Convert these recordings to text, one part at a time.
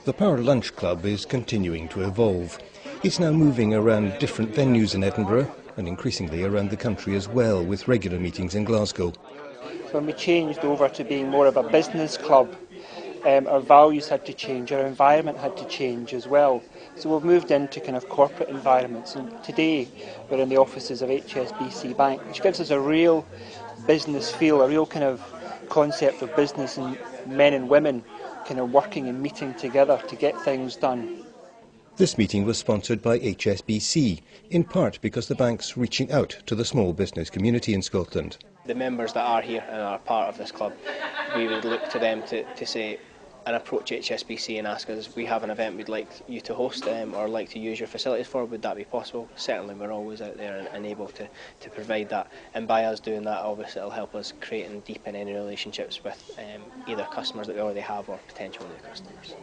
The Power Lunch Club is continuing to evolve. It's now moving around different venues in Edinburgh and increasingly around the country as well, with regular meetings in Glasgow. When we changed over to being more of a business club, our values had to change, our environment had to change as well. So we've moved into kind of corporate environments, and today we're in the offices of HSBC Bank, which gives us a real business feel, a real kind of concept of business and men and women kind of working and meeting together to get things done. This meeting was sponsored by HSBC, in part because the bank's reaching out to the small business community in Scotland. The members that are here and are part of this club, we would look to them to say and approach HSBC and ask us, we have an event we'd like you to host or like to use your facilities for, would that be possible? Certainly we're always out there and able to provide that, and by us doing that obviously it'll help us create and deepen any relationships with either customers that we already have or potential new customers.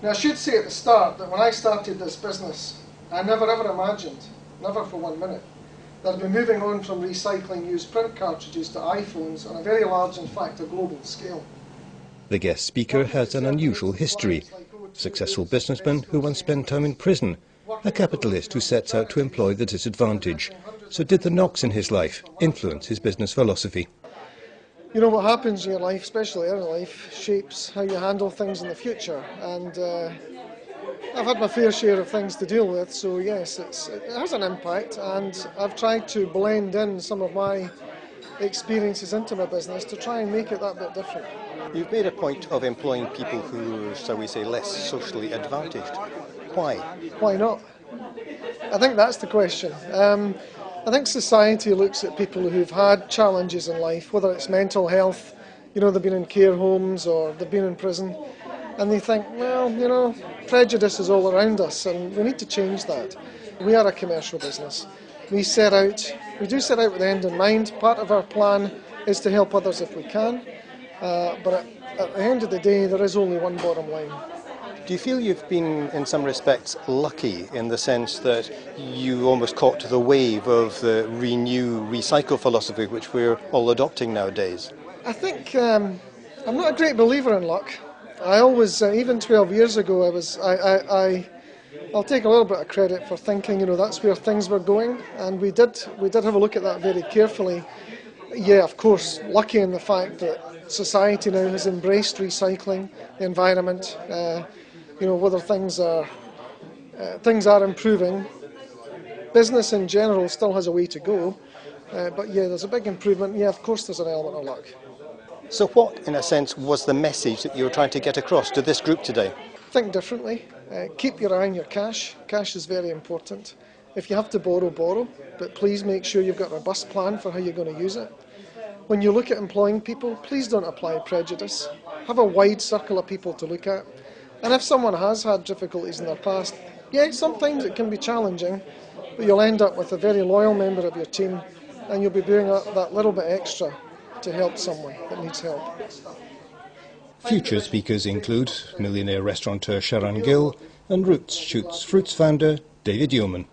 Now I should say at the start that when I started this business, I never ever imagined, never for 1 minute, that I'd be moving on from recycling used print cartridges to iPhones on a very large, in fact a global scale. The guest speaker has an unusual history. Successful businessman who once spent time in prison, a capitalist who sets out to employ the disadvantaged. So did the knocks in his life influence his business philosophy? You know, what happens in your life, especially early life, shapes how you handle things in the future, and I've had my fair share of things to deal with, so yes, it has an impact, and I've tried to blend in some of my experiences into my business to try and make it that bit different. You've made a point of employing people who are, shall we say, less socially advantaged. Why? Why not? I think that's the question. I think society looks at people who've had challenges in life, whether it's mental health, you know, they've been in care homes or they've been in prison, and they think, well, you know, prejudice is all around us and we need to change that. We are a commercial business. We do set out with the end in mind. Part of our plan is to help others if we can, but at the end of the day there is only one bottom line. Do you feel you've been, in some respects, lucky in the sense that you almost caught the wave of the renew, recycle philosophy which we're all adopting nowadays? I think I'm not a great believer in luck. I always, even 12 years ago, I'll take a little bit of credit for thinking, you know, that's where things were going, and we did have a look at that very carefully. Yeah, of course, lucky in the fact that society now has embraced recycling, the environment. You know, whether things are improving. Business in general still has a way to go, but yeah, there's a big improvement. Yeah, of course there's an element of luck. So what, in a sense, was the message that you were trying to get across to this group today? Think differently. Keep your eye on your cash. Cash is very important. If you have to borrow, borrow, but please make sure you've got a robust plan for how you're going to use it. When you look at employing people, please don't apply prejudice. Have a wide circle of people to look at. And if someone has had difficulties in their past, yeah, sometimes it can be challenging, but you'll end up with a very loyal member of your team, and you'll be doing that little bit extra to help someone that needs help. Future speakers include millionaire restaurateur Sharon Gill and Roots Shoots Fruits founder David Yeoman.